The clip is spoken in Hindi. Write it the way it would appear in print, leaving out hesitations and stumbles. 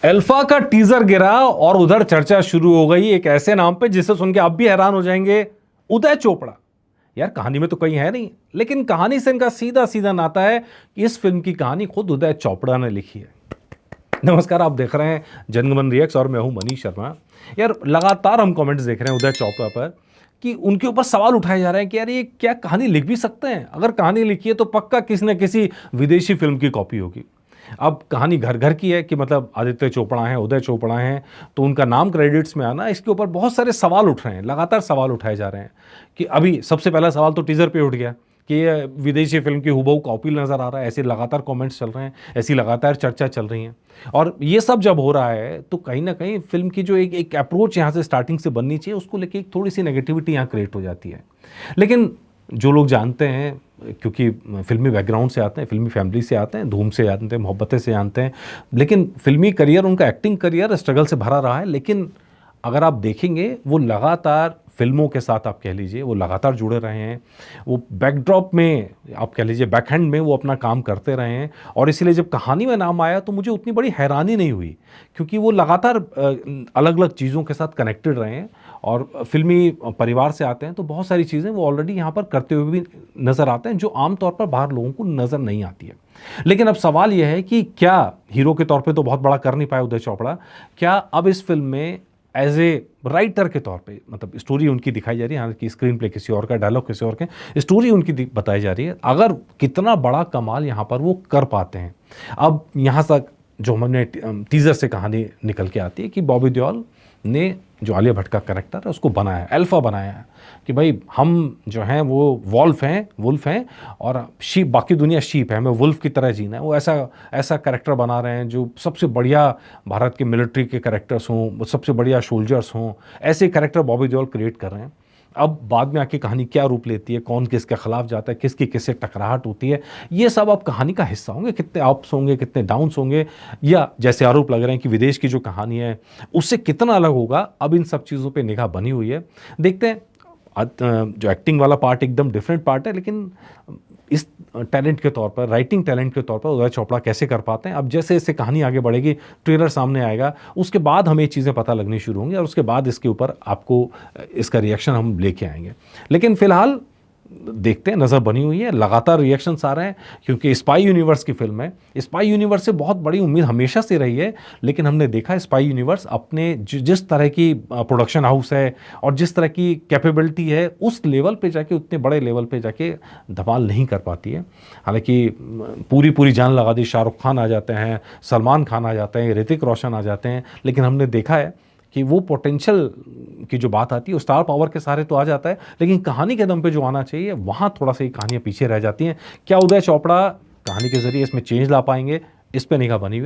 अल्फा का टीजर गिरा और उधर चर्चा शुरू हो गई एक ऐसे नाम पे जिसे सुन के आप भी हैरान हो जाएंगे, उदय चोपड़ा। यार कहानी में तो कहीं है नहीं, लेकिन कहानी से इनका सीधा सीधा नाता है कि इस फिल्म की कहानी खुद उदय चोपड़ा ने लिखी है। नमस्कार, आप देख रहे हैं जनगमन रिएक्ट्स और मैं हूं मनीष शर्मा। यार लगातार हम कमेंट्स देख रहे हैं उदय चोपड़ा पर कि उनके ऊपर सवाल उठाए जा रहे हैं कि यार ये क्या कहानी लिख भी सकते हैं? अगर कहानी लिखी है तो पक्का किसी न किसी विदेशी फिल्म की कॉपी होगी। अब कहानी घर घर की है कि मतलब आदित्य चोपड़ा हैं, उदय चोपड़ा हैं, तो उनका नाम क्रेडिट्स में आना, इसके ऊपर बहुत सारे सवाल उठ रहे हैं, लगातार सवाल उठाए जा रहे हैं। कि अभी सबसे पहला सवाल तो टीजर पे उठ गया कि ये विदेशी फिल्म की हुबहू कॉपी नज़र आ रहा है। ऐसे लगातार कमेंट्स चल रहे हैं, ऐसी लगातार चर्चा चल रही है। और ये सब जब हो रहा है तो कहीं ना कहीं फिल्म की जो एक अप्रोच यहाँ से स्टार्टिंग से बननी चाहिए, उसको लेके एक थोड़ी सी नेगेटिविटी यहाँ क्रिएट हो जाती है। लेकिन जो लोग जानते हैं, क्योंकि फिल्मी बैकग्राउंड से आते हैं, फिल्मी फैमिली से आते हैं, धूम से जानते हैं, मोहब्बतें से जानते हैं, लेकिन फिल्मी करियर, उनका एक्टिंग करियर स्ट्रगल से भरा रहा है। लेकिन अगर आप देखेंगे वो लगातार फिल्मों के साथ, आप कह लीजिए वो लगातार जुड़े रहे हैं। वो बैकड्रॉप में, आप कह लीजिए बैकहैंड में वो अपना काम करते रहे हैं। और इसीलिए जब कहानी में नाम आया तो मुझे उतनी बड़ी हैरानी नहीं हुई, क्योंकि वो लगातार अलग अलग चीज़ों के साथ कनेक्टेड रहे हैं और फिल्मी परिवार से आते हैं, तो बहुत सारी चीज़ें वो ऑलरेडी यहाँ पर करते हुए भी नज़र आते हैं जो आमतौर पर बाहर लोगों को नज़र नहीं आती है। लेकिन अब सवाल यह है कि क्या हीरो के तौर पे तो बहुत बड़ा कर नहीं पाए उदय चोपड़ा, क्या अब इस फिल्म में एज ए राइटर के तौर पे, मतलब स्टोरी उनकी दिखाई जा रही है, हालांकि स्क्रीन प्ले किसी और का, डायलॉग किसी और के, स्टोरी उनकी बताई जा रही है, अगर कितना बड़ा कमाल यहाँ पर वो कर पाते हैं। अब यहाँ तक जो हमने टीजर से कहानी निकल के आती है कि बॉबी देओल ने जो आलिया भट्ट का कैरेक्टर है उसको बनाया है, अल्फा बनाया है कि भाई हम जो हैं वो वुल्फ हैं और शीप, बाकी दुनिया शीप है, हमें वुल्फ की तरह जीना है। वो ऐसा कैरेक्टर बना रहे हैं जो सबसे बढ़िया भारत के मिलिट्री के कैरेक्टर्स हों, सबसे बढ़िया सोल्जर्स हों, ऐसे कैरेक्टर बॉबी देओल क्रिएट कर रहे हैं। अब बाद में आके कहानी क्या रूप लेती है, कौन किसके खिलाफ जाता है, किसकी किससे टकराहट होती है, ये सब अब कहानी का हिस्सा होंगे। कितने अप्स होंगे, कितने डाउन्स होंगे, या जैसे आरोप लग रहे हैं कि विदेश की जो कहानी है उससे कितना अलग होगा, अब इन सब चीज़ों पे निगाह बनी हुई है। देखते हैं। जो एक्टिंग वाला पार्ट एकदम डिफरेंट पार्ट है, लेकिन इस टैलेंट के तौर पर, राइटिंग टैलेंट के तौर पर उदय चोपड़ा कैसे कर पाते हैं। अब जैसे जैसे कहानी आगे बढ़ेगी, ट्रेलर सामने आएगा, उसके बाद हमें ये चीज़ें पता लगनी शुरू होंगी और उसके बाद इसके ऊपर आपको इसका रिएक्शन हम लेके आएंगे। लेकिन फिलहाल देखते हैं, नज़र बनी हुई है, लगातार रिएक्शंस आ रहे हैं, क्योंकि स्पाई यूनिवर्स की फिल्म है। स्पाई यूनिवर्स से बहुत बड़ी उम्मीद हमेशा से रही है, लेकिन हमने देखा स्पाई यूनिवर्स अपने जिस तरह की प्रोडक्शन हाउस है और जिस तरह की कैपेबिलिटी है, उस लेवल पे जाके, उतने बड़े लेवल पे जाके धमाल नहीं कर पाती है। हालांकि पूरी जान लगा दी, शाहरुख खान आ जाते हैं, सलमान खान आ जाते हैं, ऋतिक रोशन आ जाते हैं, लेकिन हमने देखा है कि वो पोटेंशियल की जो बात आती है वो स्टार पावर के सारे तो आ जाता है, लेकिन कहानी के दम पे जो आना चाहिए वहाँ थोड़ा सा ये कहानियाँ पीछे रह जाती हैं। क्या उदय चोपड़ा कहानी के जरिए इसमें चेंज ला पाएंगे? इस पे निगाह बनी हुई है।